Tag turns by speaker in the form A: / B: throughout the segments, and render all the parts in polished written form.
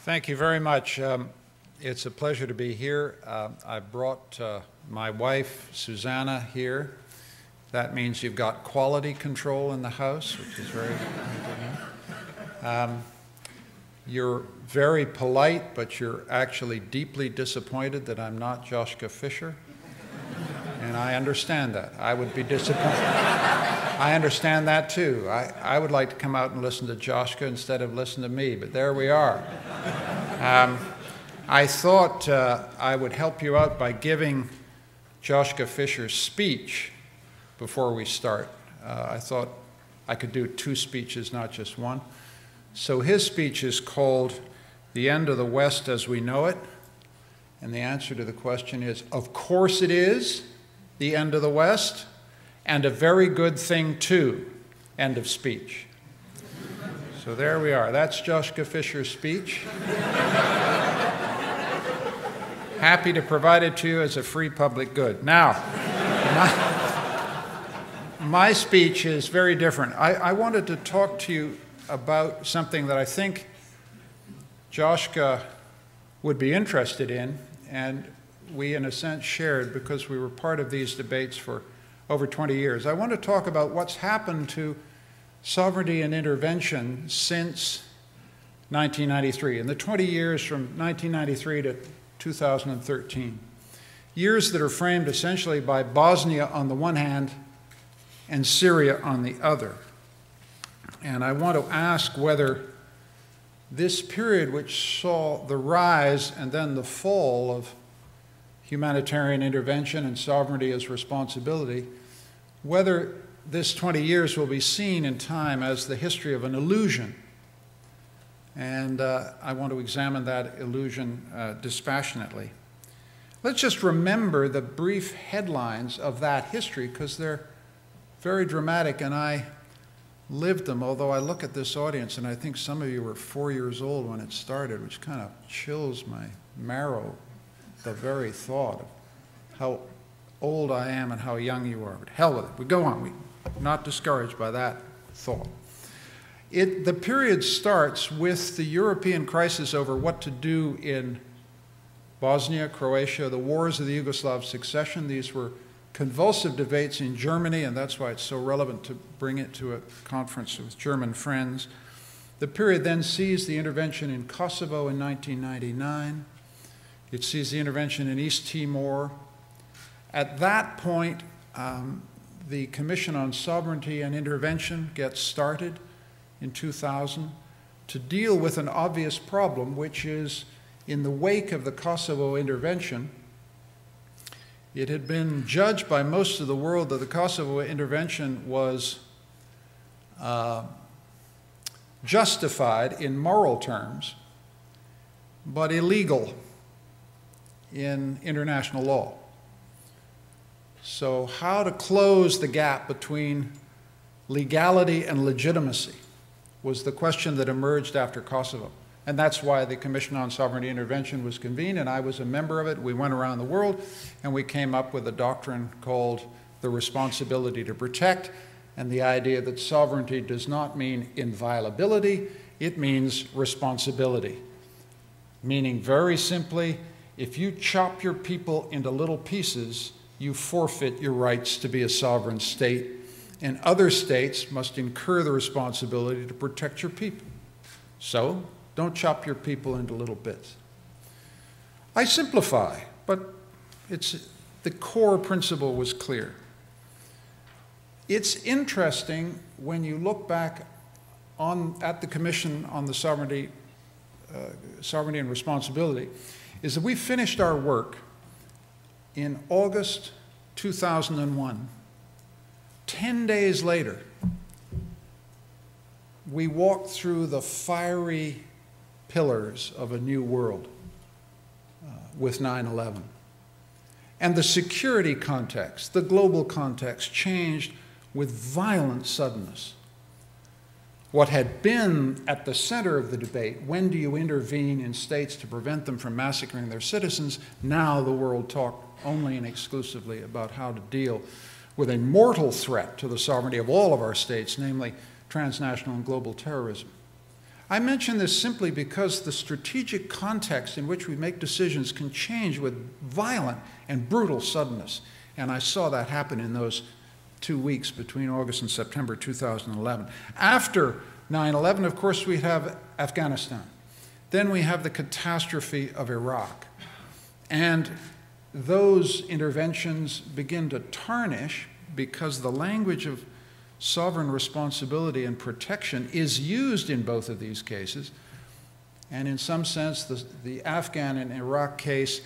A: Thank you very much. It's a pleasure to be here. I brought my wife, Susanna, here. That means you've got quality control in the house, which is very important. You're very polite, but you're actually deeply disappointed that I'm not Joschka Fischer. And I understand that. I would be disappointed. I understand that too. I would like to come out and listen to Joschka instead of listen to me, but there we are. I thought I would help you out by giving Joschka Fischer's speech before we start. I thought I could do two speeches, not just one. So his speech is called "The End of the West as We Know It." And the answer to the question is, of course it is the end of the West, and a very good thing too. End of speech. So there we are. That's Joschka Fischer's speech. Happy to provide it to you as a free public good. Now, my speech is very different. I wanted to talk to you about something that I think Joschka would be interested in, and we, in a sense, shared because we were part of these debates for over 20 years. I want to talk about what's happened to sovereignty and intervention since 1993, in the 20 years from 1993 to 2013. Years that are framed essentially by Bosnia on the one hand and Syria on the other. And I want to ask whether this period, which saw the rise and then the fall of humanitarian intervention and sovereignty as responsibility, whether this 20 years will be seen in time as the history of an illusion. And I want to examine that illusion dispassionately. Let's just remember the brief headlines of that history because they're very dramatic, and I lived them, although I look at this audience and I think some of you were 4 years old when it started, which kind of chills my marrow, the very thought of how old I am and how young you are. But hell with it. We go on. We're not discouraged by that thought. The period starts with the European crisis over what to do in Bosnia, Croatia, the wars of the Yugoslav succession. These were convulsive debates in Germany, and that's why it's so relevant to bring it to a conference with German friends. The period then sees the intervention in Kosovo in 1999. It sees the intervention in East Timor. At that point, the Commission on Sovereignty and Intervention gets started in 2000 to deal with an obvious problem, which is in the wake of the Kosovo intervention, it had been judged by most of the world that the Kosovo intervention was justified in moral terms, but illegal in international law. So how to close the gap between legality and legitimacy was the question that emerged after Kosovo. And that's why the Commission on Sovereignty Intervention was convened, and I was a member of it. We went around the world, and we came up with a doctrine called the responsibility to protect, and the idea that sovereignty does not mean inviolability, it means responsibility. Meaning, very simply, if you chop your people into little pieces, you forfeit your rights to be a sovereign state, and other states must incur the responsibility to protect your people. So, don't chop your people into little bits. I simplify, but the core principle was clear. It's interesting when you look back at the Commission on the Sovereignty and Responsibility, is that we finished our work in August 2001. 10 days later, we walked through the fiery pillars of a new world with 9/11. And the security context, the global context, changed with violent suddenness. What had been at the center of the debate, when do you intervene in states to prevent them from massacring their citizens, now the world talked only and exclusively about how to deal with a mortal threat to the sovereignty of all of our states, namely transnational and global terrorism. I mention this simply because the strategic context in which we make decisions can change with violent and brutal suddenness. And I saw that happen in those 2 weeks between August and September 2011. After 9/11, of course, we have Afghanistan. Then we have the catastrophe of Iraq. And those interventions begin to tarnish because the language of sovereign responsibility and protection is used in both of these cases. And in some sense, the Afghan and Iraq case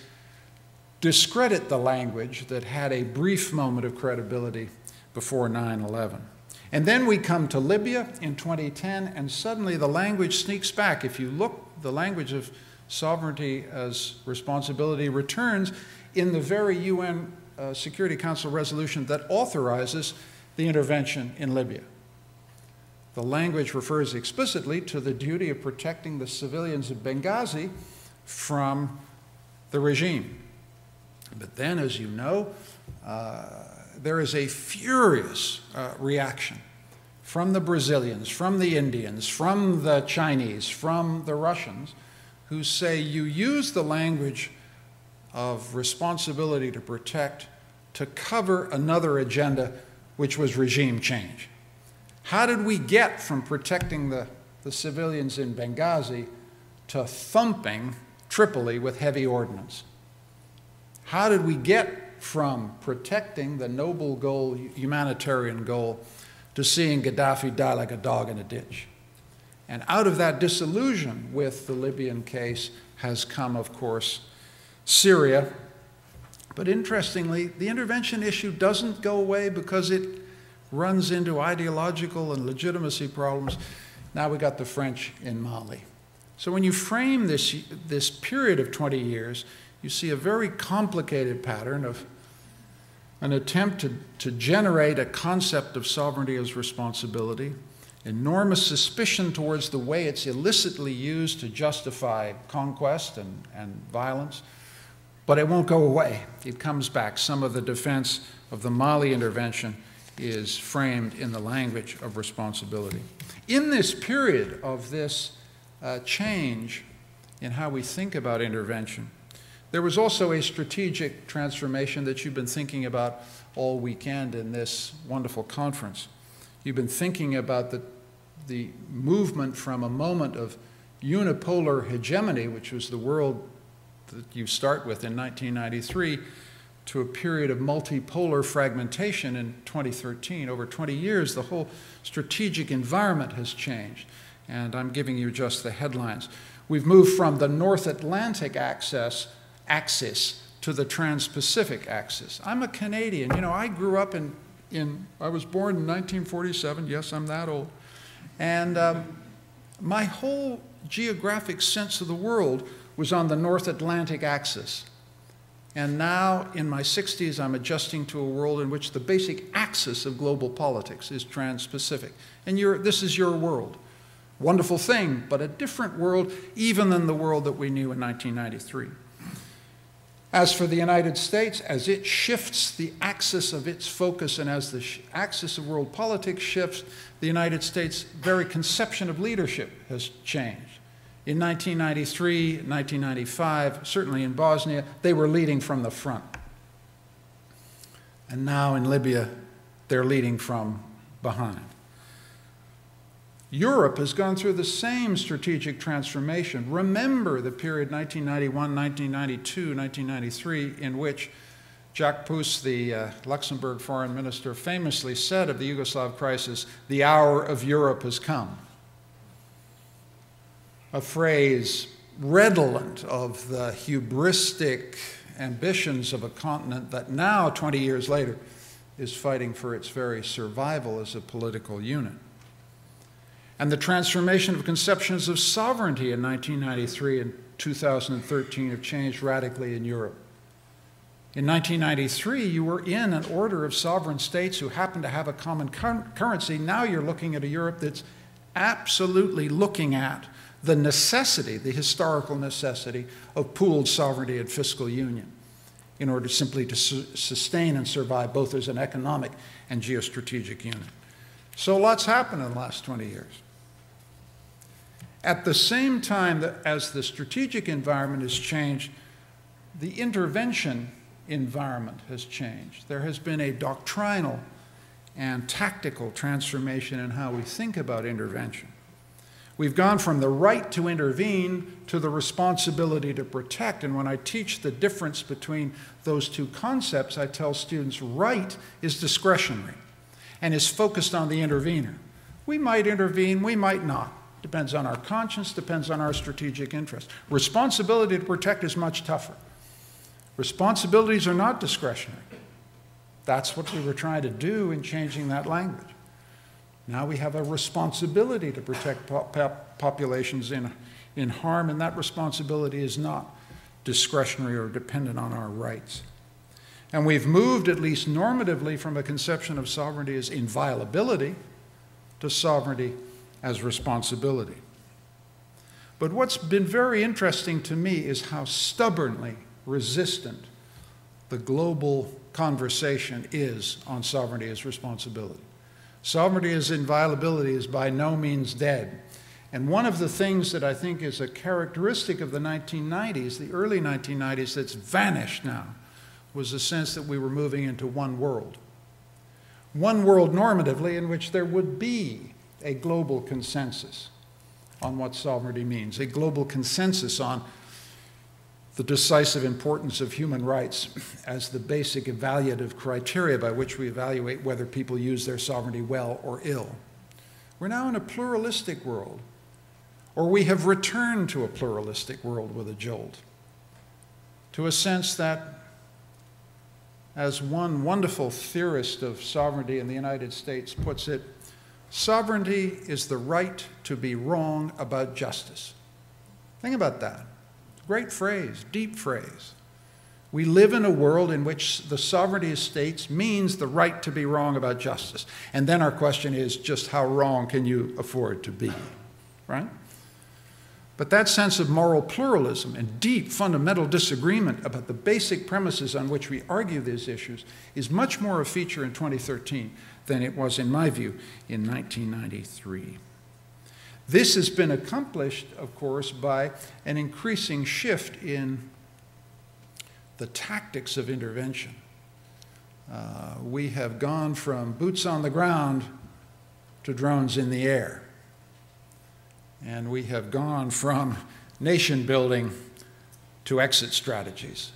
A: discredit the language that had a brief moment of credibility before 9/11. And then we come to Libya in 2010, and suddenly the language sneaks back. If you look, the language of sovereignty as responsibility returns in the very UN Security Council resolution that authorizes the intervention in Libya. The language refers explicitly to the duty of protecting the civilians of Benghazi from the regime. But then, as you know, there is a furious reaction from the Brazilians, from the Indians, from the Chinese, from the Russians, who say you use the language of responsibility to protect to cover another agenda, which was regime change. How did we get from protecting the civilians in Benghazi to thumping Tripoli with heavy ordnance? How did we get from protecting the noble goal, humanitarian goal, to seeing Gaddafi die like a dog in a ditch? And out of that disillusion with the Libyan case has come, of course, Syria. But interestingly, the intervention issue doesn't go away because it runs into ideological and legitimacy problems. Now we got the French in Mali. So when you frame this period of 20 years, you see a very complicated pattern of an attempt to generate a concept of sovereignty as responsibility, enormous suspicion towards the way it's illicitly used to justify conquest and violence, but it won't go away. It comes back. Some of the defense of the Mali intervention is framed in the language of responsibility. In this period of this change in how we think about intervention, there was also a strategic transformation that you've been thinking about all weekend in this wonderful conference. You've been thinking about the movement from a moment of unipolar hegemony, which was the world that you start with in 1993, to a period of multipolar fragmentation in 2013. Over 20 years, the whole strategic environment has changed. And I'm giving you just the headlines. We've moved from the North Atlantic axis to the Trans-Pacific axis. I'm a Canadian. You know, I grew up I was born in 1947. Yes, I'm that old. And my whole geographic sense of the world was on the North Atlantic axis. And now, in my 60s, I'm adjusting to a world in which the basic axis of global politics is Trans-Pacific. And this is your world. Wonderful thing, but a different world even than the world that we knew in 1993. As for the United States, as it shifts the axis of its focus and as the axis of world politics shifts, the United States' very conception of leadership has changed. In 1993, 1995, certainly in Bosnia, they were leading from the front. And now in Libya, they're leading from behind. Europe has gone through the same strategic transformation. Remember the period 1991, 1992, 1993, in which Jacques Pousse, the Luxembourg foreign minister, famously said of the Yugoslav crisis, "The hour of Europe has come." A phrase redolent of the hubristic ambitions of a continent that now, 20 years later, is fighting for its very survival as a political unit. And the transformation of conceptions of sovereignty in 1993 and 2013 have changed radically in Europe. In 1993, you were in an order of sovereign states who happened to have a common currency. Now you're looking at a Europe that's absolutely looking at the necessity, the historical necessity of pooled sovereignty and fiscal union in order simply to sustain and survive both as an economic and geostrategic unit. So lots happened in the last 20 years. At the same time that as the strategic environment has changed, the intervention environment has changed. There has been a doctrinal and tactical transformation in how we think about intervention. We've gone from the right to intervene to the responsibility to protect. And when I teach the difference between those two concepts, I tell students right is discretionary and is focused on the intervener. We might intervene, we might not. Depends on our conscience, depends on our strategic interest. Responsibility to protect is much tougher. Responsibilities are not discretionary. That's what we were trying to do in changing that language. Now we have a responsibility to protect populations in harm, and that responsibility is not discretionary or dependent on our rights. And we've moved, at least normatively, from a conception of sovereignty as inviolability to sovereignty as responsibility. But what's been very interesting to me is how stubbornly resistant the global conversation is on sovereignty as responsibility. Sovereignty as inviolability is by no means dead. And one of the things that I think is a characteristic of the 1990s, the early 1990s, that's vanished now, was the sense that we were moving into one world. One world normatively in which there would be a global consensus on what sovereignty means, a global consensus on the decisive importance of human rights as the basic evaluative criteria by which we evaluate whether people use their sovereignty well or ill. We're now in a pluralistic world, or we have returned to a pluralistic world with a jolt, to a sense that, as one wonderful theorist of sovereignty in the United States puts it, sovereignty is the right to be wrong about justice. Think about that. Great phrase, deep phrase. We live in a world in which the sovereignty of states means the right to be wrong about justice. And then our question is just how wrong can you afford to be, right? But that sense of moral pluralism and deep fundamental disagreement about the basic premises on which we argue these issues is much more a feature in 2013 than it was, in my view, in 1993. This has been accomplished, of course, by an increasing shift in the tactics of intervention. We have gone from boots on the ground to drones in the air. And we have gone from nation building to exit strategies.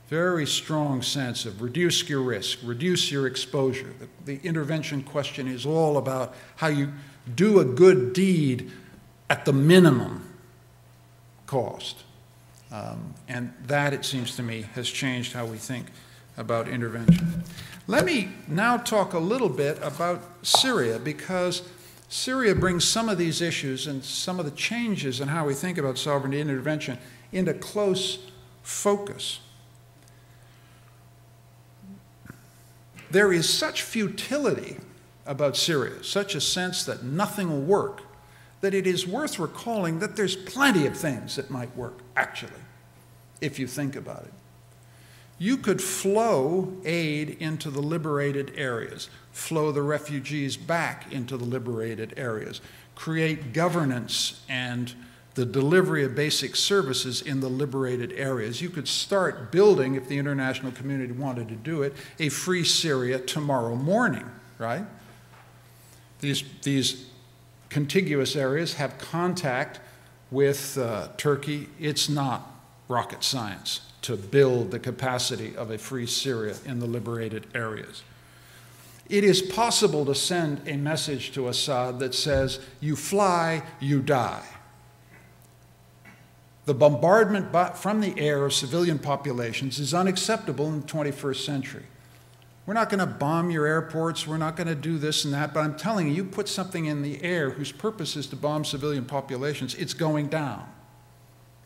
A: Very strong sense of reduce your risk, reduce your exposure. The intervention question is all about how you do a good deed at the minimum cost. And that, it seems to me, has changed how we think about intervention. Let me now talk a little bit about Syria, because Syria brings some of these issues and some of the changes in how we think about sovereignty and intervention into close focus. There is such futility about Syria, such a sense that nothing will work, that it is worth recalling that there's plenty of things that might work, actually, if you think about it. You could flow aid into the liberated areas, flow the refugees back into the liberated areas, create governance and the delivery of basic services in the liberated areas. You could start building, if the international community wanted to do it, a free Syria tomorrow morning, right? These contiguous areas have contact with Turkey. It's not rocket science to build the capacity of a free Syria in the liberated areas. It is possible to send a message to Assad that says, you fly, you die. The bombardment from the air of civilian populations is unacceptable in the 21st century. We're not going to bomb your airports, we're not going to do this and that, but I'm telling you, you put something in the air whose purpose is to bomb civilian populations, it's going down.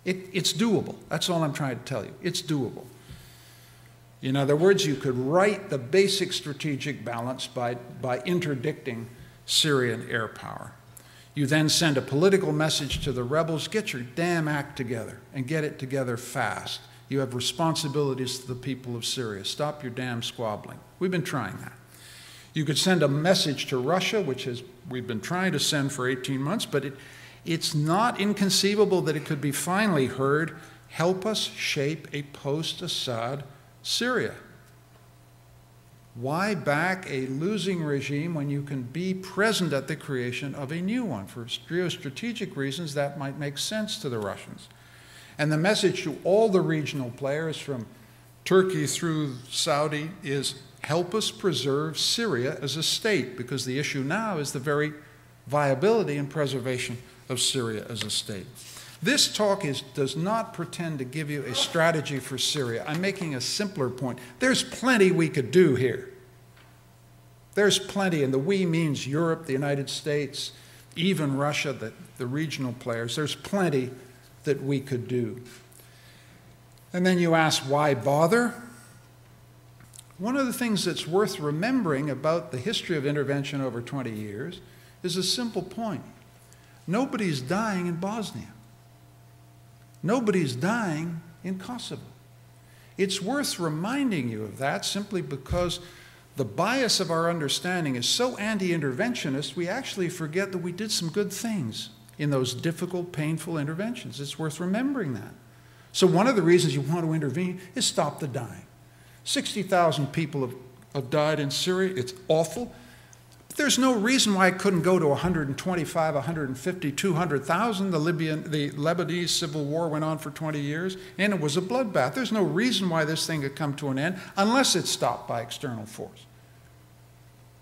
A: It's doable. That's all I'm trying to tell you. It's doable. In other words, you could right the basic strategic balance by interdicting Syrian air power. You then send a political message to the rebels, get your damn act together and get it together fast. You have responsibilities to the people of Syria. Stop your damn squabbling. We've been trying that. You could send a message to Russia, which we've been trying to send for 18 months, but It's not inconceivable that it could be finally heard, help us shape a post-Assad Syria. Why back a losing regime when you can be present at the creation of a new one? For geostrategic reasons, that might make sense to the Russians. And the message to all the regional players from Turkey through Saudi is help us preserve Syria as a state, because the issue now is the very viability and preservation of Syria as a state. This talk does not pretend to give you a strategy for Syria. I'm making a simpler point. There's plenty we could do here. There's plenty, and the we means Europe, the United States, even Russia, the regional players. There's plenty that we could do. And then you ask, why bother? One of the things that's worth remembering about the history of intervention over 20 years is a simple point. Nobody's dying in Bosnia. Nobody's dying in Kosovo. It's worth reminding you of that simply because the bias of our understanding is so anti-interventionist, we actually forget that we did some good things in those difficult, painful interventions. It's worth remembering that. So one of the reasons you want to intervene is stop the dying. 60,000 people have died in Syria. It's awful. But there's no reason why it couldn't go to 125, 150, 200,000. The Lebanese civil war went on for 20 years, and it was a bloodbath. There's no reason why this thing could come to an end unless it's stopped by external force.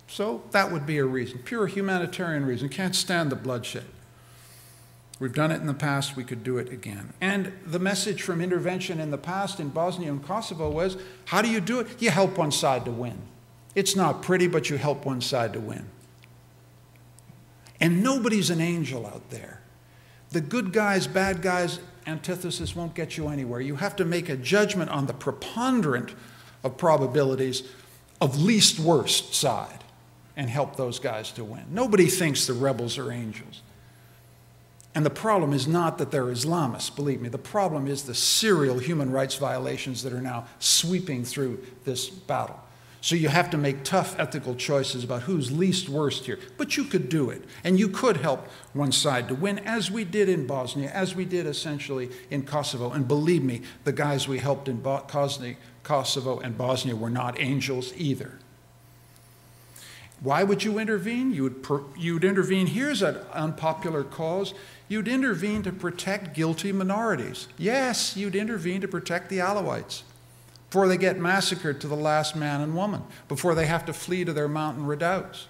A: So that would be a reason, pure humanitarian reason. Can't stand the bloodshed. We've done it in the past, we could do it again. And the message from intervention in the past in Bosnia and Kosovo was, how do you do it? You help one side to win. It's not pretty, but you help one side to win. And nobody's an angel out there. The good guys, bad guys antithesis won't get you anywhere. You have to make a judgment on the preponderant of probabilities of least worst side and help those guys to win. Nobody thinks the rebels are angels. And the problem is not that they're Islamists, believe me. The problem is the serial human rights violations that are now sweeping through this battle. So you have to make tough ethical choices about who's least worst here. But you could do it. And you could help one side to win, as we did in Bosnia, as we did essentially in Kosovo. And believe me, the guys we helped in Kosovo and Bosnia were not angels either. Why would you intervene? You'd intervene. Here's an unpopular cause. You'd intervene to protect guilty minorities. Yes, you'd intervene to protect the Alawites before they get massacred to the last man and woman, before they have to flee to their mountain redoubts.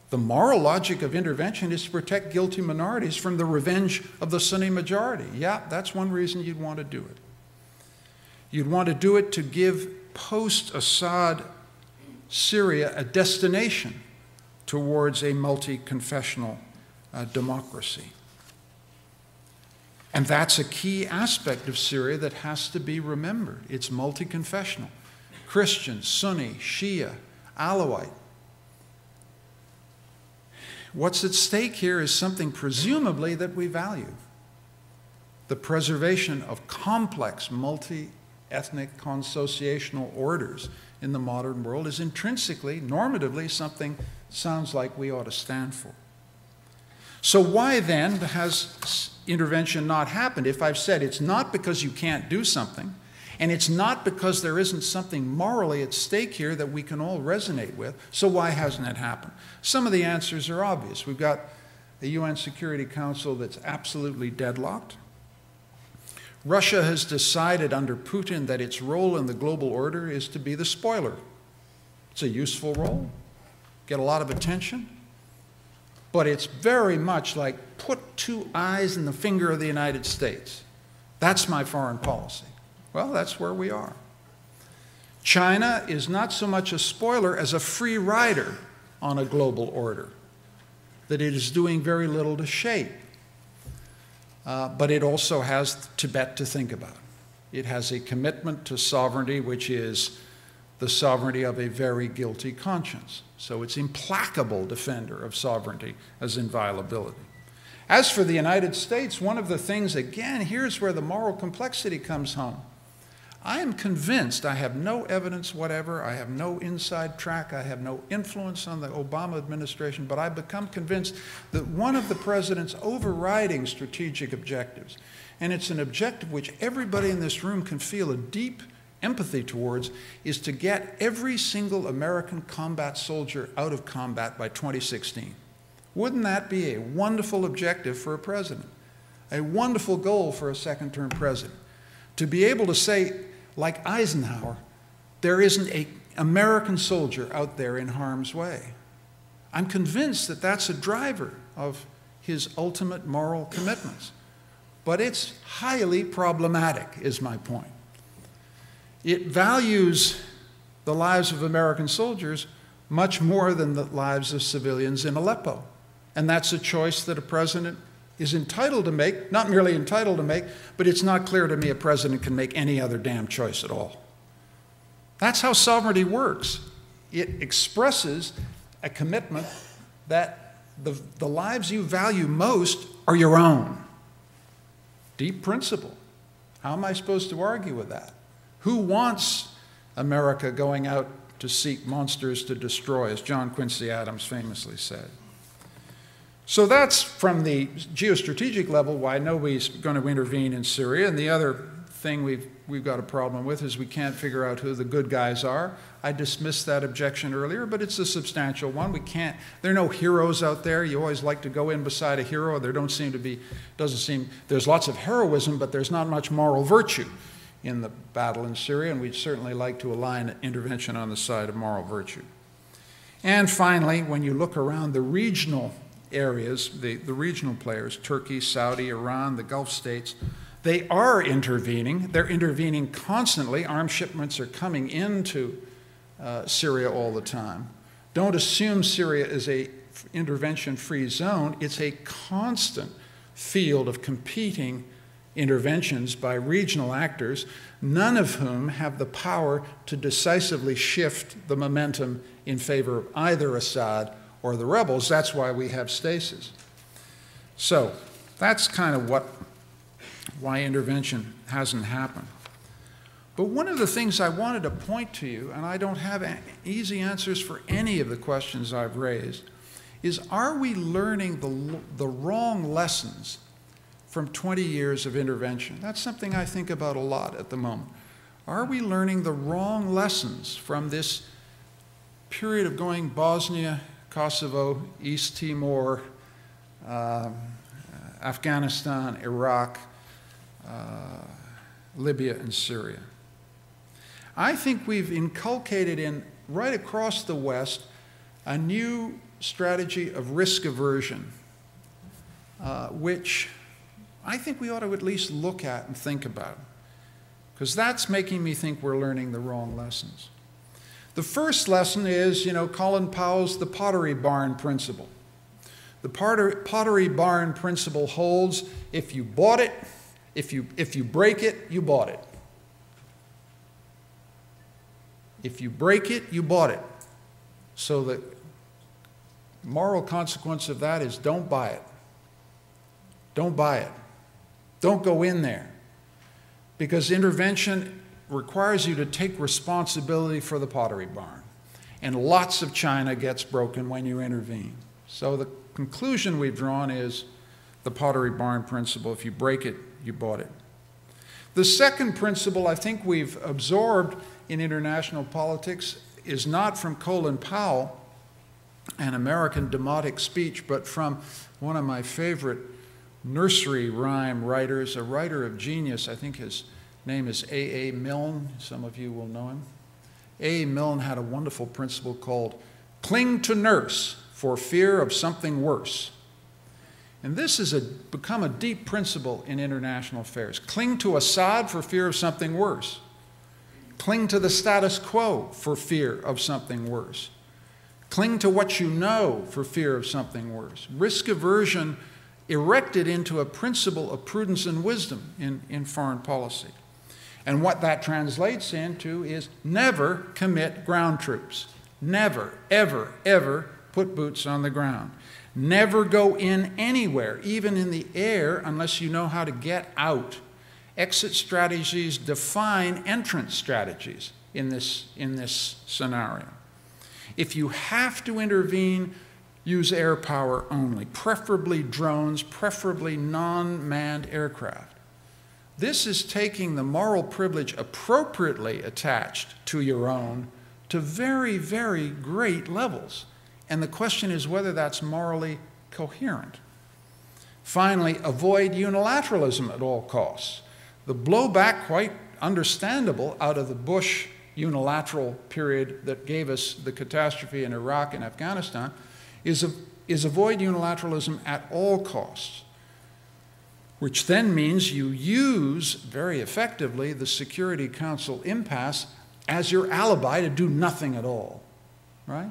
A: The moral logic of intervention is to protect guilty minorities from the revenge of the Sunni majority. Yeah, that's one reason you'd want to do it. You'd want to do it to give post-Assad Syria a destination towards a multi-confessional democracy. And that's a key aspect of Syria that has to be remembered. It's multi-confessional. Christian, Sunni, Shia, Alawite. What's at stake here is something presumably that we value. The preservation of complex multi-ethnic consociational orders in the modern world is intrinsically, normatively, something sounds like we ought to stand for. So why then has intervention not happened? If I've said it's not because you can't do something, and it's not because there isn't something morally at stake here that we can all resonate with, so why hasn't it happened? Some of the answers are obvious. We've got a UN Security Council that's absolutely deadlocked. Russia has decided under Putin that its role in the global order is to be the spoiler. It's a useful role, get a lot of attention, but it's very much like put two eyes in the finger of the United States. That's my foreign policy. Well, that's where we are. China is not so much a spoiler as a free rider on a global order that it is doing very little to shape. But it also has Tibet to think about. It has a commitment to sovereignty, which is the sovereignty of a very guilty conscience. So it's implacable defender of sovereignty as inviolability. As for the United States, one of the things, again, here's where the moral complexity comes home. I am convinced, I have no evidence whatever, I have no inside track, I have no influence on the Obama administration, but I've become convinced that one of the president's overriding strategic objectives, and it's an objective which everybody in this room can feel a deep empathy towards, is to get every single American combat soldier out of combat by 2016. Wouldn't that be a wonderful objective for a president? A wonderful goal for a second-term president? To be able to say, like Eisenhower, there isn't an American soldier out there in harm's way. I'm convinced that that's a driver of his ultimate moral commitments. But it's highly problematic, is my point. It values the lives of American soldiers much more than the lives of civilians in Aleppo. And that's a choice that a president is entitled to make, not merely entitled to make, but it's not clear to me a president can make any other damn choice at all. That's how sovereignty works. It expresses a commitment that the lives you value most are your own. Deep principle. How am I supposed to argue with that? Who wants America going out to seek monsters to destroy, as John Quincy Adams famously said? So that's from the geostrategic level why nobody's going to intervene in Syria. And the other thing we've got a problem with is we can't figure out who the good guys are. I dismissed that objection earlier, but it's a substantial one. There are no heroes out there. You always like to go in beside a hero. There there's lots of heroism, but there's not much moral virtue in the battle in Syria, and we'd certainly like to align intervention on the side of moral virtue. And finally, when you look around the regional areas, the regional players, Turkey, Saudi, Iran, the Gulf states, they are intervening. They're intervening constantly. Arms shipments are coming into Syria all the time. Don't assume Syria is an intervention-free zone. It's a constant field of competing interventions by regional actors, none of whom have the power to decisively shift the momentum in favor of either Assad or the rebels. That's why we have stasis. So that's kind of why intervention hasn't happened. But one of the things I wanted to point to you, and I don't have easy answers for any of the questions I've raised, is are we learning the wrong lessons from 20 years of intervention? That's something I think about a lot at the moment. Are we learning the wrong lessons from this period of going Bosnia, Kosovo, East Timor, Afghanistan, Iraq, Libya, and Syria? I think we've inculcated right across the West a new strategy of risk aversion, which I think we ought to at least look at and think about, because that's making me think we're learning the wrong lessons. The first lesson is, Colin Powell's the pottery barn principle. The pottery barn principle holds: if you bought it, if you break it, you bought it. If you break it, you bought it. So the moral consequence of that is don't buy it. Don't buy it. Don't go in there. Because intervention requires you to take responsibility for the pottery barn. And lots of china gets broken when you intervene. So the conclusion we've drawn is the pottery barn principle: if you break it, you bought it. The second principle I think we've absorbed in international politics is not from Colin Powell, an American demotic speech, but from one of my favorite nursery rhyme writers, a writer of genius. I think his name is A.A. Milne. Some of you will know him. A.A. Milne had a wonderful principle called "cling to nurse for fear of something worse." And this has become a deep principle in international affairs. Cling to Assad for fear of something worse. Cling to the status quo for fear of something worse. Cling to what you know for fear of something worse. Risk aversion erected into a principle of prudence and wisdom in foreign policy. And what that translates into is never commit ground troops. Never, ever, ever put boots on the ground. Never go in anywhere, even in the air, unless you know how to get out. Exit strategies define entrance strategies in this scenario. If you have to intervene, use air power only, preferably drones, preferably non-manned aircraft. This is taking the moral privilege appropriately attached to your own to very, very great levels. And the question is whether that's morally coherent. Finally, avoid unilateralism at all costs. The blowback, quite understandable, out of the Bush unilateral period that gave us the catastrophe in Iraq and Afghanistan is avoid unilateralism at all costs, which then means you use very effectively the Security Council impasse as your alibi to do nothing at all, right?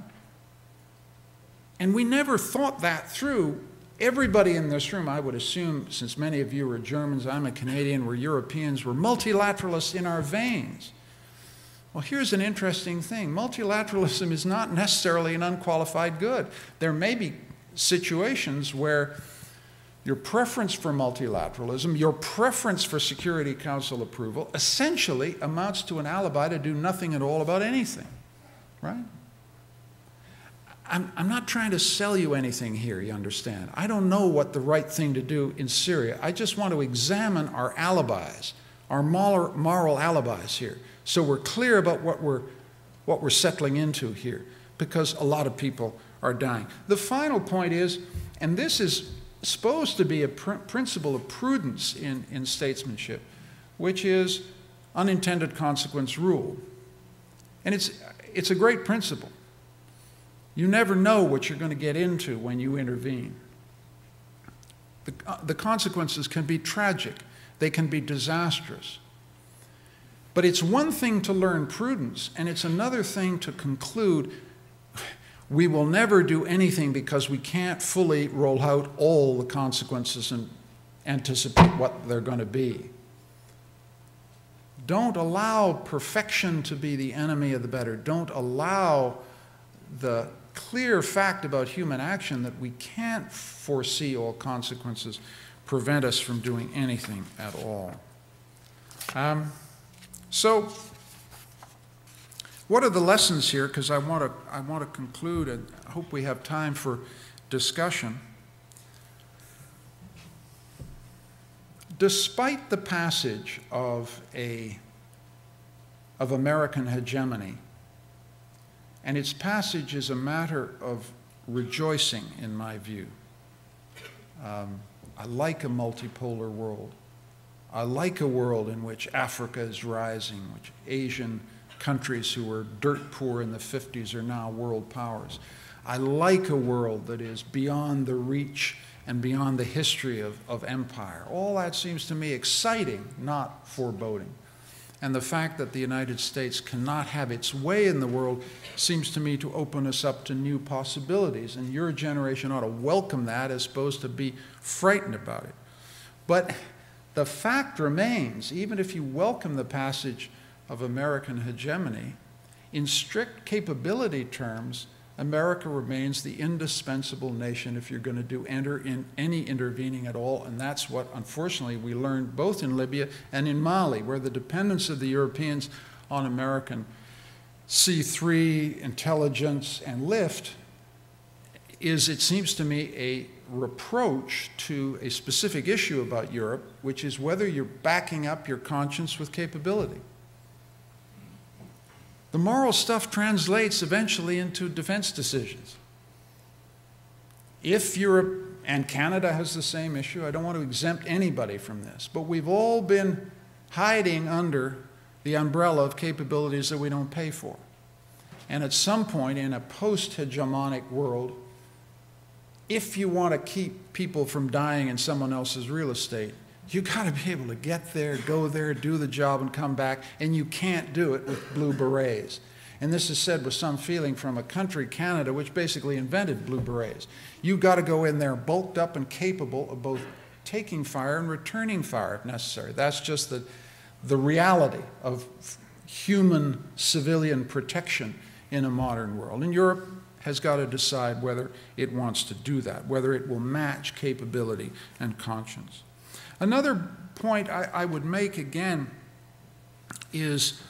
A: And we never thought that through. Everybody in this room, I would assume, since many of you are Germans, I'm a Canadian, we're Europeans, we're multilateralists in our veins. Well, here's an interesting thing. Multilateralism is not necessarily an unqualified good. There may be situations where your preference for multilateralism, your preference for Security Council approval, essentially amounts to an alibi to do nothing at all about anything, right? I'm not trying to sell you anything here, you understand. I don't know what the right thing to do in Syria. I just want to examine our alibis, our moral alibis here, so we're clear about what we're settling into here, because a lot of people are dying. The final point is, and this is supposed to be a principle of prudence in statesmanship, which is unintended consequence rule. And it's a great principle. You never know what you're going to get into when you intervene. The consequences can be tragic. They can be disastrous. But it's one thing to learn prudence, and it's another thing to conclude we will never do anything because we can't fully roll out all the consequences and anticipate what they're going to be. Don't allow perfection to be the enemy of the better. Don't allow the clear fact about human action that we can't foresee all consequences prevent us from doing anything at all. So what are the lessons here? Because I want to conclude, and I hope we have time for discussion. Despite the passage of American hegemony, and its passage is a matter of rejoicing, in my view. I like a multipolar world. I like a world in which Africa is rising, which Asian countries who were dirt poor in the 50s are now world powers. I like a world that is beyond the reach and beyond the history of empire. All that seems to me exciting, not foreboding. And the fact that the United States cannot have its way in the world seems to me to open us up to new possibilities. And your generation ought to welcome that as opposed to be frightened about it. But the fact remains, even if you welcome the passage of American hegemony, in strict capability terms, America remains the indispensable nation if you're going to enter in any intervening at all, and that's what, unfortunately, we learned both in Libya and in Mali, where the dependence of the Europeans on American C3, intelligence, and lift is, it seems to me, a reproach to a specific issue about Europe, which is whether you're backing up your conscience with capability. The moral stuff translates eventually into defense decisions. If Europe, and Canada has the same issue, I don't want to exempt anybody from this, but we've all been hiding under the umbrella of capabilities that we don't pay for. And at some point in a post-hegemonic world, if you want to keep people from dying in someone else's real estate, you got to be able to get there, go there, do the job, and come back, and you can't do it with blue berets. And this is said with some feeling from a country, Canada, which basically invented blue berets. You've got to go in there bulked up and capable of both taking fire and returning fire if necessary. That's just the reality of human civilian protection in a modern world. And Europe has got to decide whether it wants to do that, whether it will match capability and conscience. Another point I would make again is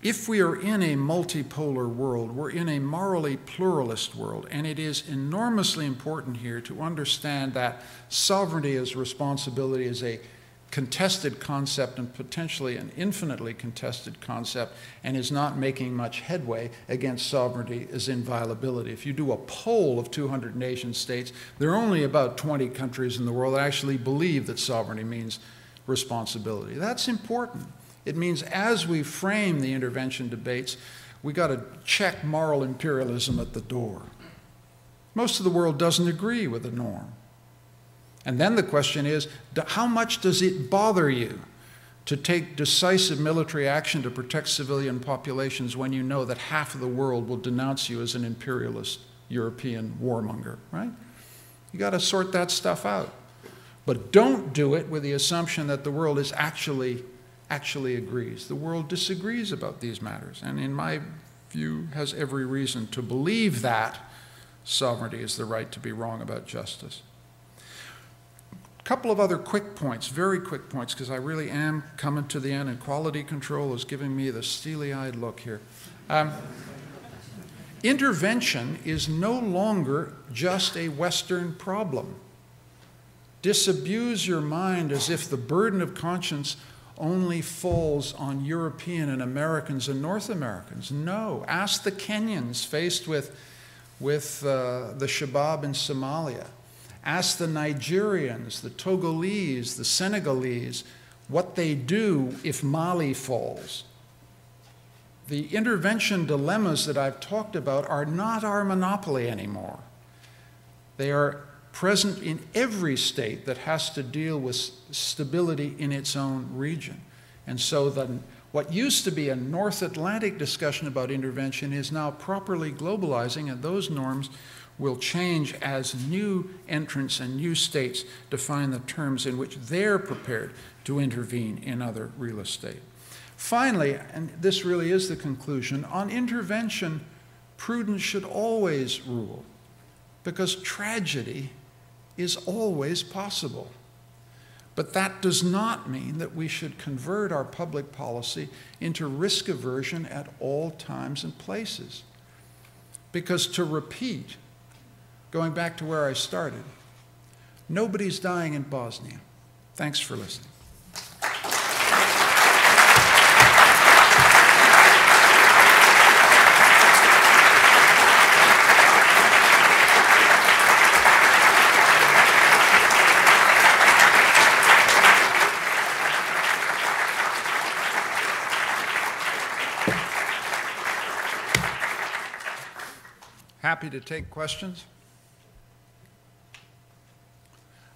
A: if we are in a multipolar world, we're in a morally pluralist world, and it is enormously important here to understand that sovereignty as responsibility is a contested concept and potentially an infinitely contested concept and is not making much headway against sovereignty as inviolability. If you do a poll of 200 nation states, there are only about 20 countries in the world that actually believe that sovereignty means responsibility. That's important. It means as we frame the intervention debates, we got to check moral imperialism at the door. Most of the world doesn't agree with the norm. And then the question is, how much does it bother you to take decisive military action to protect civilian populations when you know that half of the world will denounce you as an imperialist European warmonger, right? You got to sort that stuff out. But don't do it with the assumption that the world is actually agrees. The world disagrees about these matters, and in my view has every reason to believe that sovereignty is the right to be wrong about justice. A couple of other quick points, very quick points, because I really am coming to the end, and quality control is giving me the steely-eyed look here. Intervention is no longer just a Western problem. Disabuse your mind as if the burden of conscience only falls on European and Americans and North Americans. No. Ask the Kenyans faced with the Shabab in Somalia. Ask the Nigerians, the Togolese, the Senegalese, what they do if Mali falls. The intervention dilemmas that I've talked about are not our monopoly anymore. They are present in every state that has to deal with stability in its own region. And so what used to be a North Atlantic discussion about intervention is now properly globalizing, and those norms will change as new entrants and new states define the terms in which they're prepared to intervene in other real estate. Finally, and this really is the conclusion, on intervention, prudence should always rule, because tragedy is always possible. But that does not mean that we should convert our public policy into risk aversion at all times and places. Because to repeat, going back to where I started, nobody's dying in Bosnia. Thanks for listening. Happy to take questions.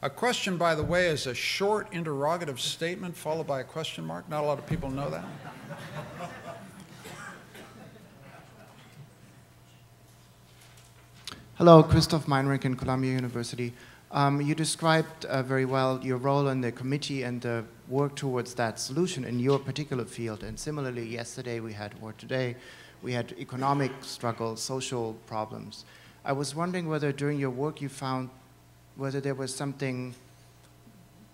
A: A question, by the way, is a short interrogative statement followed by a question mark. Not a lot of people know that.
B: Hello, Christoph Meinrich in Columbia University. You described very well your role in the committee and the work towards that solution in your particular field. And similarly, yesterday we had, or today, we had economic struggles, social problems. I was wondering whether during your work you found whether there was something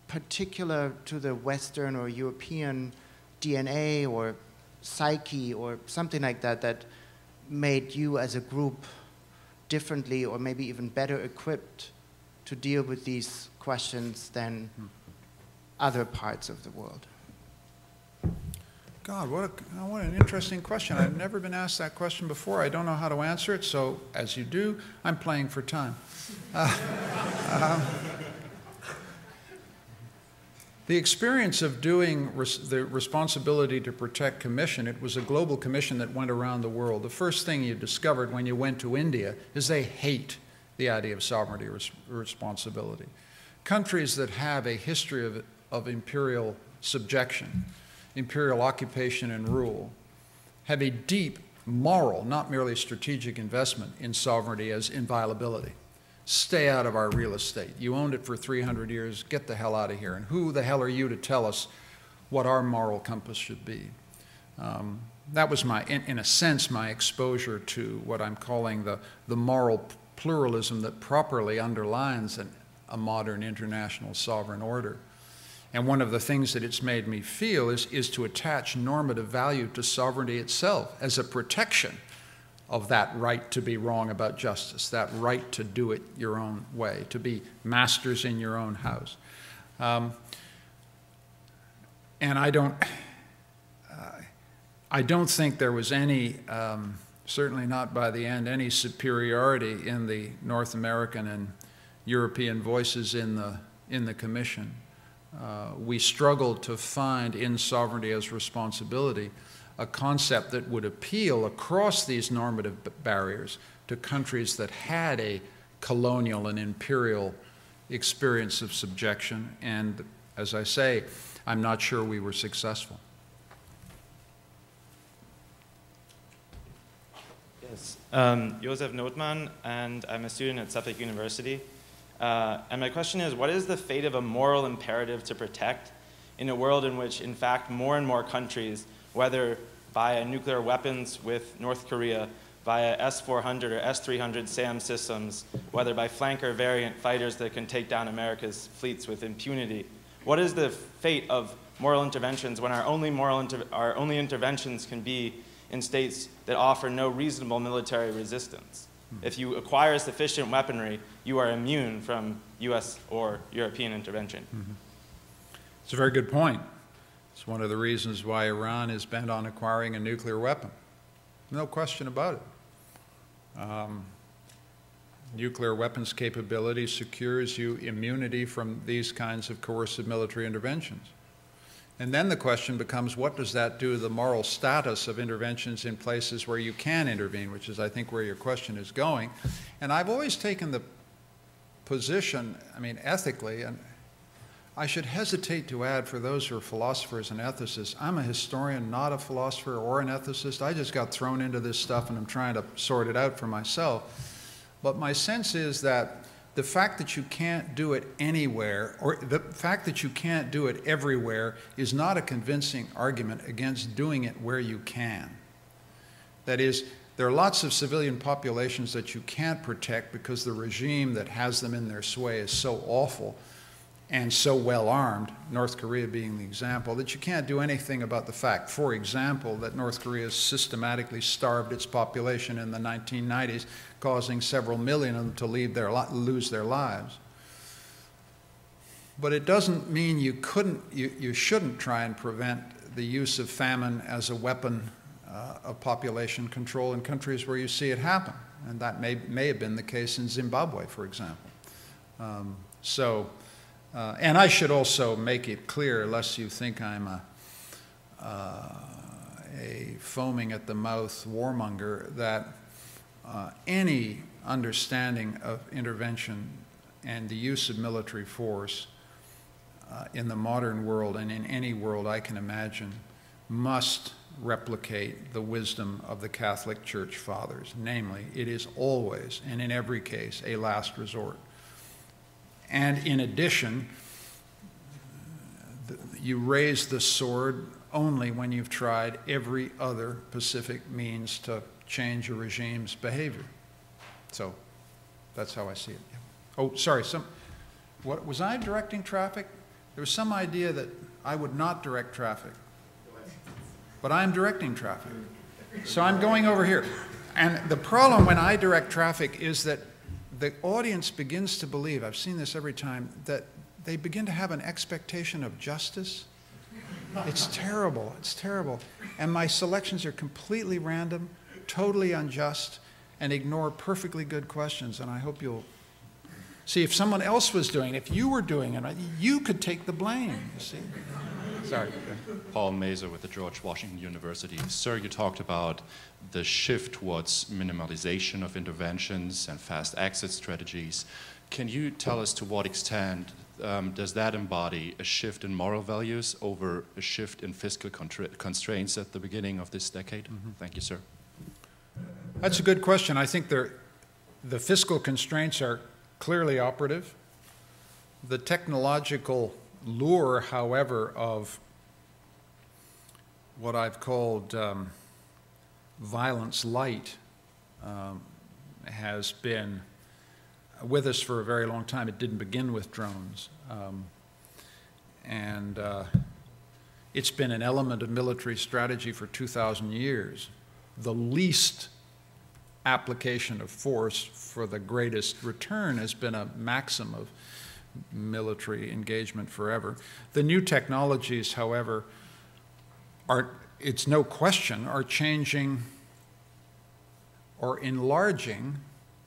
B: particular to the Western or European DNA or psyche or something like that that made you as a group differently or maybe even better equipped to deal with these questions than other parts of the world.
A: God, what an interesting question. I've never been asked that question before. I don't know how to answer it, so as you do, I'm playing for time. The experience of doing the Responsibility to Protect Commission, it was a global commission that went around the world. The first thing you discovered when you went to India is they hate the idea of sovereignty or responsibility. Countries that have a history of imperial subjection, imperial occupation and rule, have a deep moral, not merely strategic investment in sovereignty as inviolability. Stay out of our real estate. You owned it for 300 years, get the hell out of here. And who the hell are you to tell us what our moral compass should be? That was in a sense, my exposure to what I'm calling the moral pluralism that properly underlines a modern international sovereign order. And one of the things that it's made me feel is to attach normative value to sovereignty itself as a protection of that right to be wrong about justice, that right to do it your own way, to be masters in your own house. And I don't think there was any, certainly not by the end, any superiority in the North American and European voices in the Commission. We struggled to find in sovereignty as responsibility a concept that would appeal across these normative barriers to countries that had a colonial and imperial experience of subjection. And as I say, I'm not sure we were successful.
C: Yes, Josef Notman, and I'm a student at Suffolk University. And my question is, what is the fate of a moral imperative to protect in a world in which, in fact, more and more countries, whether via nuclear weapons with North Korea, via S-400 or S-300 SAM systems, whether by flanker variant fighters that can take down America's fleets with impunity, what is the fate of moral interventions when our only interventions can be in states that offer no reasonable military resistance? If you acquire sufficient weaponry, you are immune from US or European intervention.
A: It's a very good point. It's one of the reasons why Iran is bent on acquiring a nuclear weapon. No question about it. Nuclear weapons capability secures you immunity from these kinds of coercive military interventions. And then the question becomes, what does that do to the moral status of interventions in places where you can intervene, which is, I think, where your question is going. And I've always taken the position, I mean, ethically, and I should hesitate to add for those who are philosophers and ethicists, I'm a historian, not a philosopher or an ethicist. I just got thrown into this stuff and I'm trying to sort it out for myself. But my sense is that the fact that you can't do it anywhere, or the fact that you can't do it everywhere, is not a convincing argument against doing it where you can. That is, there are lots of civilian populations that you can't protect because the regime that has them in their sway is so awful and so well armed, North Korea being the example, that you can't do anything about the fact, for example, that North Korea systematically starved its population in the 1990s, causing several million of them to lose their lives. But it doesn't mean you shouldn't try and prevent the use of famine as a weapon of population control in countries where you see it happen. And that may have been the case in Zimbabwe, for example. And I should also make it clear, lest you think I'm a foaming at the mouth warmonger, that any understanding of intervention and the use of military force in the modern world and in any world I can imagine must replicate the wisdom of the Catholic Church Fathers. Namely, it is always and in every case a last resort. And in addition, you raise the sword only when you've tried every other pacific means to change a regime's behavior. So that's how I see it. Oh, sorry, what was I directing traffic? There was some idea that I would not direct traffic. But I'm directing traffic. So I'm going over here. And the problem when I direct traffic is that the audience begins to believe, I've seen this every time, that they begin to have an expectation of justice. It's terrible, it's terrible. And my selections are completely random, totally unjust, and ignore perfectly good questions. And I hope you'll see, if someone else was doing it, if you were doing it, you could take the blame, you see. Sorry.
D: Paul Mazer with the George Washington University. Sir, you talked about the shift towards minimalization of interventions and fast exit strategies. Can you tell us to what extent does that embody a shift in moral values over a shift in fiscal constraints at the beginning of this decade? Mm-hmm. Thank you, sir.
A: That's a good question. I think the fiscal constraints are clearly operative. The technological lure, however, of what I've called violence light has been with us for a very long time. It didn't begin with drones. It's been an element of military strategy for 2,000 years. The least application of force for the greatest return has been a maxim of military engagement forever. The new technologies, however, it's no question, are changing or enlarging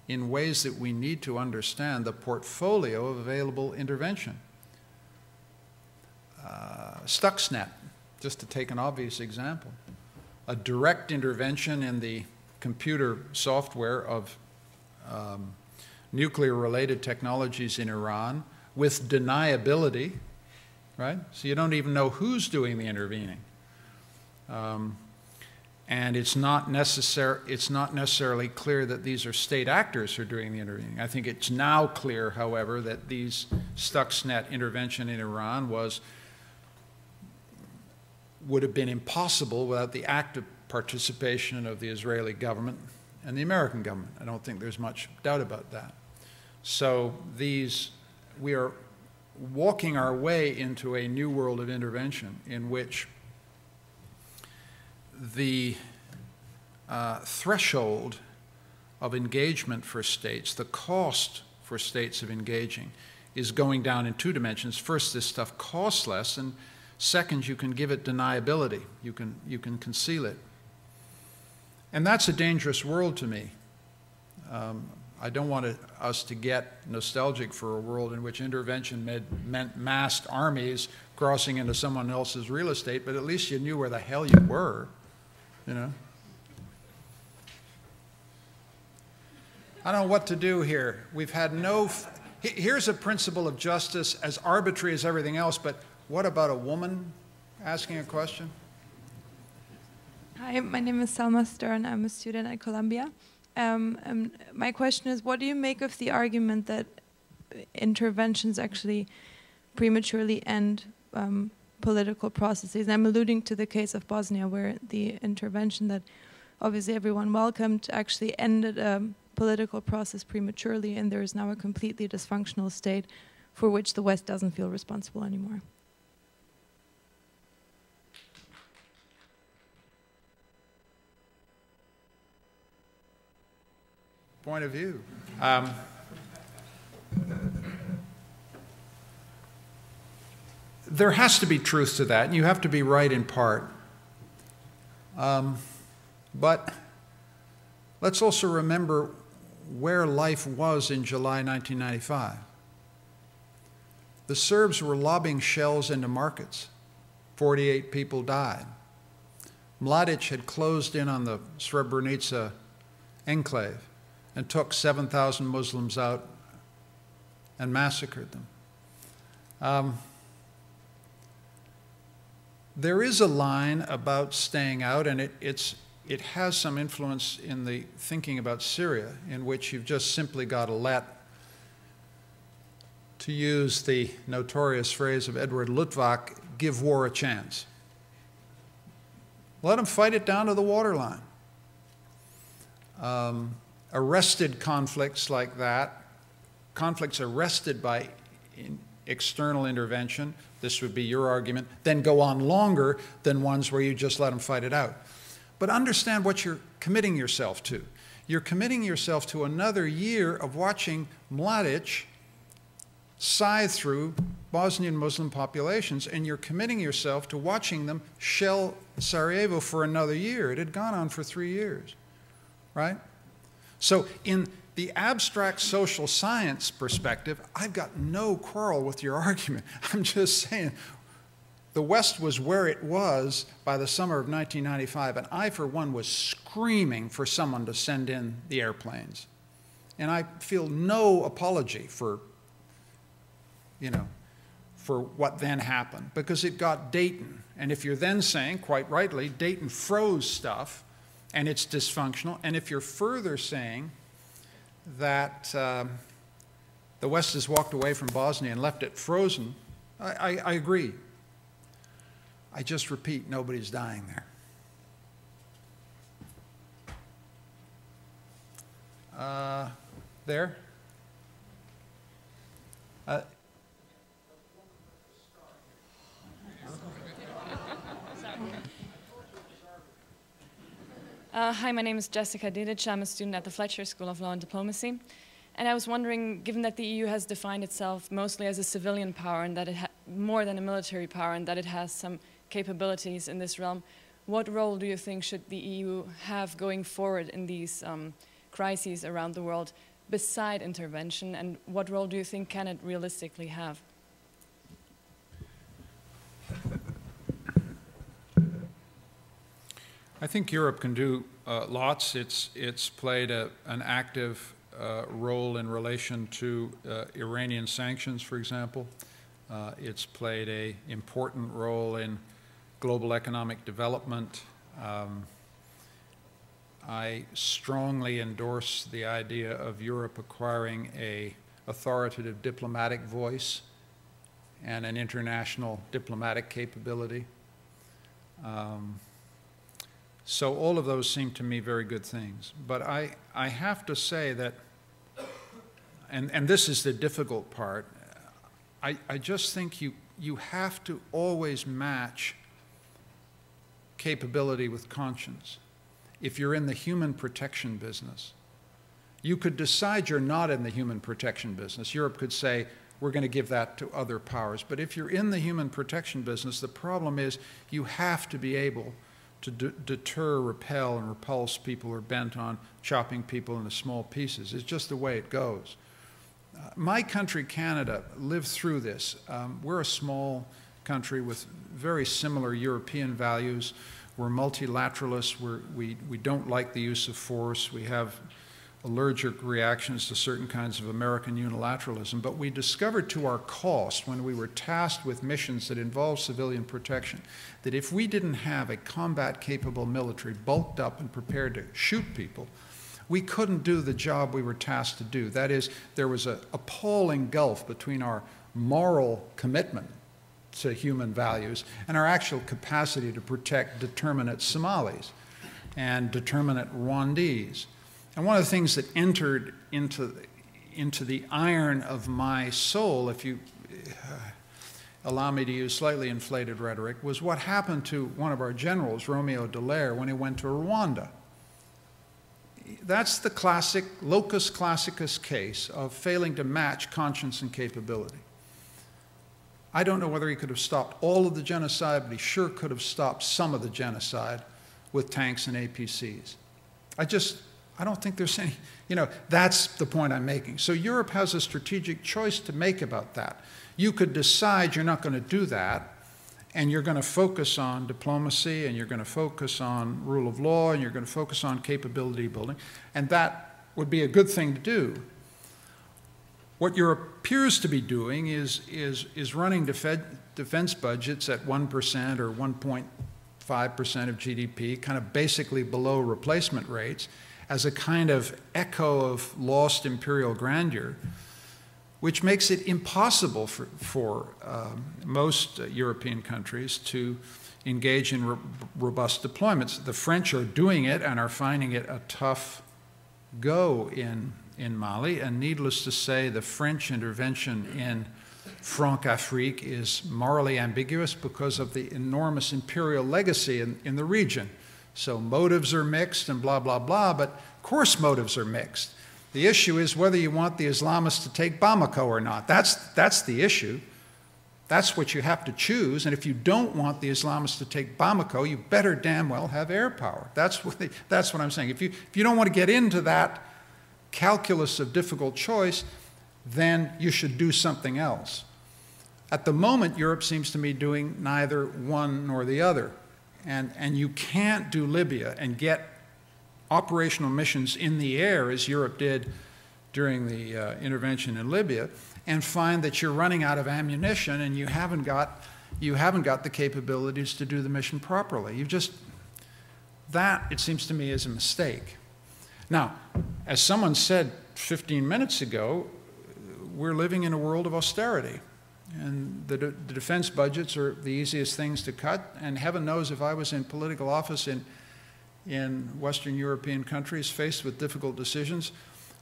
A: in ways that we need to understand the portfolio of available intervention. Stuxnet, just to take an obvious example, a direct intervention in the computer software of nuclear-related technologies in Iran with deniability, right? So you don't even know who's doing the intervening. And it's not necessarily clear that these are state actors who are doing the intervening. I think it's now clear, however, that these Stuxnet intervention in Iran would have been impossible without the active participation of the Israeli government and the American government. I don't think there's much doubt about that. So we are walking our way into a new world of intervention in which the threshold of engagement for states, the cost for states of engaging, is going down in two dimensions. First, this stuff costs less, and second, you can give it deniability. You can conceal it. And that's a dangerous world to me. I don't want us to get nostalgic for a world in which intervention meant massed armies crossing into someone else's real estate, but at least you knew where the hell you were, you know? I don't know what to do here. We've had here's a principle of justice as arbitrary as everything else, but what about a woman asking a question?
E: Hi, my name is Salma Stern. I'm a student at Columbia. My question is, what do you make of the argument that interventions actually prematurely end political processes? I'm alluding to the case of Bosnia, where the intervention that obviously everyone welcomed actually ended a political process prematurely, and there is now a completely dysfunctional state for which the West doesn't feel responsible anymore.
A: Point of view. There has to be truth to that, and you have to be right in part. But let's also remember where life was in July 1995. The Serbs were lobbing shells into markets. 48 people died. Mladic had closed in on the Srebrenica enclave and took 7,000 Muslims out and massacred them. There is a line about staying out, and it has some influence in the thinking about Syria, in which you've just simply got to to use the notorious phrase of Edward Luttwak, give war a chance. Let them fight it down to the waterline. Arrested conflicts like that, conflicts arrested by external intervention, this would be your argument, then go on longer than ones where you just let them fight it out. But understand what you're committing yourself to. You're committing yourself to another year of watching Mladic scythe through Bosnian Muslim populations, and you're committing yourself to watching them shell Sarajevo for another year. It had gone on for 3 years, right? So in the abstract social science perspective, I've got no quarrel with your argument. I'm just saying the West was where it was by the summer of 1995, and I, for one, was screaming for someone to send in the airplanes. And I feel no apology for, for what then happened, because it got Dayton. And if you're then saying, quite rightly, Dayton froze stuff, and it's dysfunctional, and if you're further saying that the West has walked away from Bosnia and left it frozen, I agree. I just repeat, nobody's dying there. There?
F: Hi, my name is Jessica Dedic. I'm a student at the Fletcher School of Law and Diplomacy. And I was wondering, given that the EU has defined itself mostly as a civilian power and that it more than a military power and that it has some capabilities in this realm, what role do you think should the EU have going forward in these crises around the world beside intervention, and what role do you think can it realistically have?
A: I think Europe can do lots. It's played an active role in relation to Iranian sanctions, for example. It's played an important role in global economic development. I strongly endorse the idea of Europe acquiring an authoritative diplomatic voice and an international diplomatic capability. So all of those seem to me very good things. But I have to say that, and this is the difficult part, I just think you have to always match capability with conscience. If you're in the human protection business, you could decide you're not in the human protection business. Europe could say, we're going to give that to other powers. But if you're in the human protection business, the problem is you have to be able to deter, repel, and repulse people who are bent on chopping people into small pieces. It's just the way it goes. My country, Canada, lived through this. We're a small country with very similar European values. We're multilateralists. We don't like the use of force. We have allergic reactions to certain kinds of American unilateralism. But we discovered to our cost, when we were tasked with missions that involved civilian protection, that if we didn't have a combat-capable military bulked up and prepared to shoot people, we couldn't do the job we were tasked to do. That is, there was an appalling gulf between our moral commitment to human values and our actual capacity to protect determinate Somalis and determinate Rwandese. And one of the things that entered into the iron of my soul, if you allow me to use slightly inflated rhetoric, was what happened to one of our generals, Romeo Dallaire, when he went to Rwanda. That's the classic locus classicus case of failing to match conscience and capability. I don't know whether he could have stopped all of the genocide, but he sure could have stopped some of the genocide with tanks and APCs. I don't think there's any, that's the point I'm making. So Europe has a strategic choice to make about that. You could decide you're not going to do that, and you're going to focus on diplomacy, and you're going to focus on rule of law, and you're going to focus on capability building, and that would be a good thing to do. What Europe appears to be doing is running defense budgets at 1% or 1.5% of GDP, kind of basically below replacement rates, as a kind of echo of lost imperial grandeur, which makes it impossible for most European countries to engage in robust deployments. The French are doing it and are finding it a tough go in Mali, and needless to say, the French intervention in Franc-Afrique is morally ambiguous because of the enormous imperial legacy in the region. So motives are mixed and blah, blah, blah, but of course motives are mixed. The issue is whether you want the Islamists to take Bamako or not. That's the issue. That's what you have to choose, and if you don't want the Islamists to take Bamako, you better damn well have air power. That's what I'm saying. If you don't want to get into that calculus of difficult choice, then you should do something else. At the moment, Europe seems to me doing neither one nor the other. And you can't do Libya and get operational missions in the air, as Europe did during the intervention in Libya, and find that you're running out of ammunition and you haven't got the capabilities to do the mission properly. That, it seems to me, is a mistake. Now, as someone said 15 minutes ago, we're living in a world of austerity. And the defense budgets are the easiest things to cut. And heaven knows if I was in political office in Western European countries faced with difficult decisions,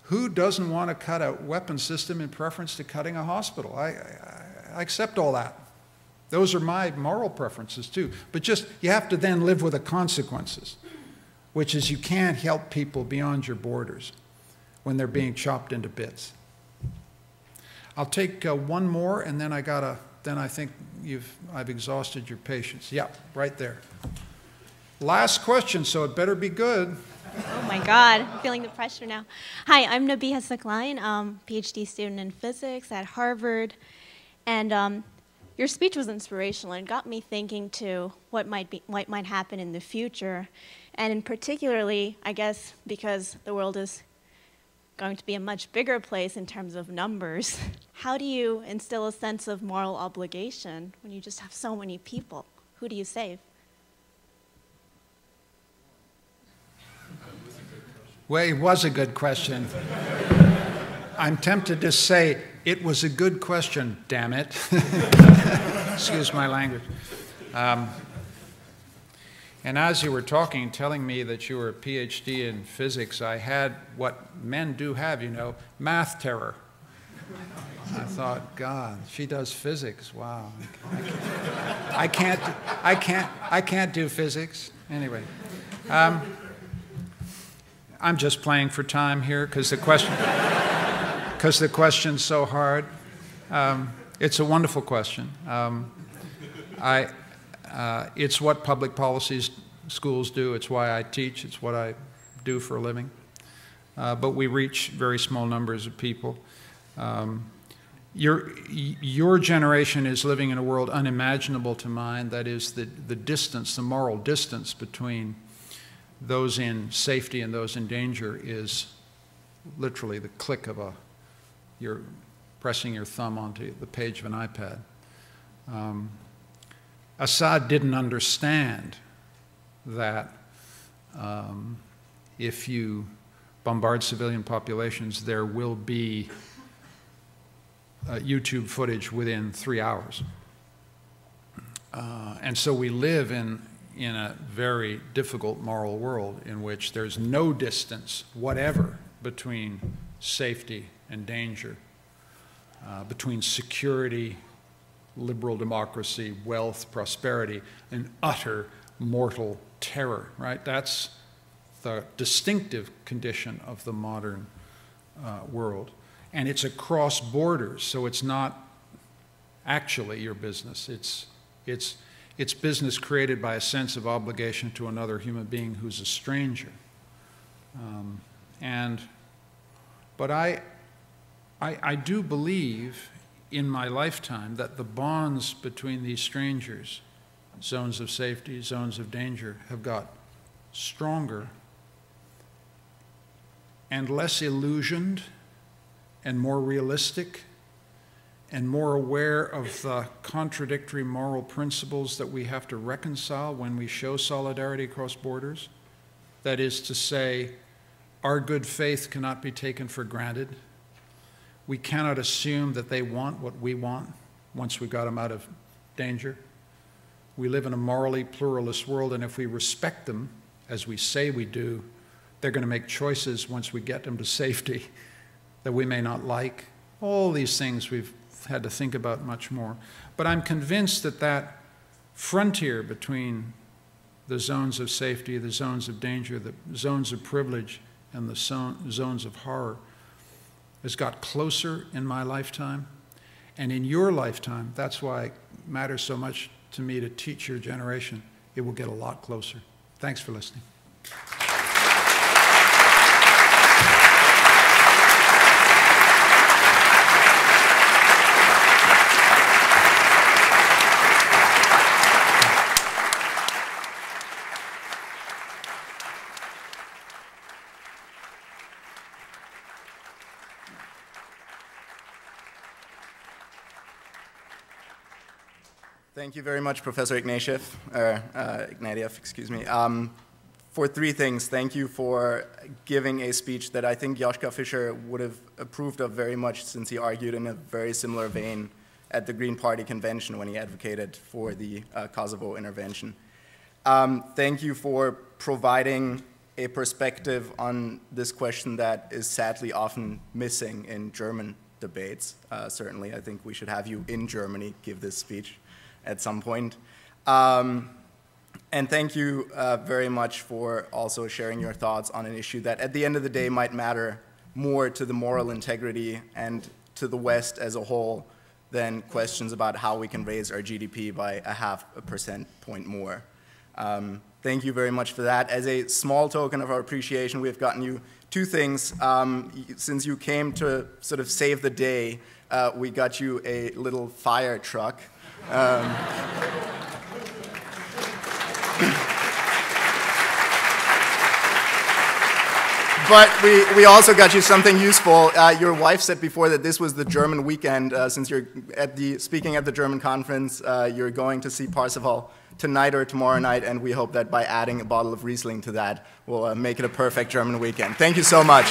A: Who doesn't want to cut a weapons system in preference to cutting a hospital? I accept all that. Those are my moral preferences too. But just, you have to then live with the consequences, which is you can't help people beyond your borders when they're being chopped into bits. I'll take one more, and then I think I've exhausted your patience. Yeah, right there. Last question, so it better be good.
G: Oh my God, I'm feeling the pressure now. Hi, I'm Nabiha Sakline, PhD student in physics at Harvard. And your speech was inspirational and got me thinking to what might happen in the future. And in particularly, I guess, because the world is going to be a much bigger place in terms of numbers, how do you instill a sense of moral obligation when you just have so many people? Who do you save?
A: Well, it was a good question. I'm tempted to say, it was a good question, damn it. Excuse my language. And as you were talking, telling me that you were a PhD in physics, I had what men do have, you know, math terror. I thought, God, she does physics. Wow. I can't do physics. Anyway. I'm just playing for time here because the question's so hard. It's a wonderful question. It's what public policy schools do. It's why I teach. It's what I do for a living. But we reach very small numbers of people. Your generation is living in a world unimaginable to mine. That is the distance, the moral distance between those in safety and those in danger is literally the click of you're pressing your thumb onto the page of an iPad. Assad didn't understand that if you bombard civilian populations, there will be YouTube footage within 3 hours. And so we live in a very difficult moral world in which there's no distance whatever between safety and danger, between security, liberal democracy, wealth, prosperity, and utter mortal terror, right? That's the distinctive condition of the modern world. And it's across borders, so it's not actually your business. It's business created by a sense of obligation to another human being who's a stranger. But I do believe in my lifetime that the bonds between these strangers, zones of safety, zones of danger, have got stronger and less illusioned and more realistic and more aware of the contradictory moral principles that we have to reconcile when we show solidarity across borders. That is to say, our good faith cannot be taken for granted. We cannot assume that they want what we want once we got them out of danger. We live in a morally pluralist world, and if we respect them, as we say we do, they're going to make choices once we get them to safety that we may not like. All these things we've had to think about much more. But I'm convinced that that frontier between the zones of safety, the zones of danger, the zones of privilege, and the zones of horror has got closer in my lifetime. And in your lifetime, that's why it matters so much to me to teach your generation. It will get a lot closer. Thanks for listening.
H: Thank you very much, Professor Ignatieff, excuse me. For three things, thank you for giving a speech that I think Joschka Fischer would have approved of very much, since he argued in a very similar vein at the Green Party convention when he advocated for the Kosovo intervention. Thank you for providing a perspective on this question that is sadly often missing in German debates. Certainly, I think we should have you in Germany give this speech at some point. And thank you very much for also sharing your thoughts on an issue that at the end of the day might matter more to the moral integrity and to the West as a whole than questions about how we can raise our GDP by 0.5 percentage point more. Thank you very much for that. As a small token of our appreciation, we've gotten you two things. Since you came to sort of save the day, we got you a little fire truck. But we also got you something useful. Your wife said before that this was the German weekend. Since you're speaking at the German conference, you're going to see Parsifal tonight or tomorrow night, and we hope that by adding a bottle of Riesling to that, we'll make it a perfect German weekend. Thank you so much.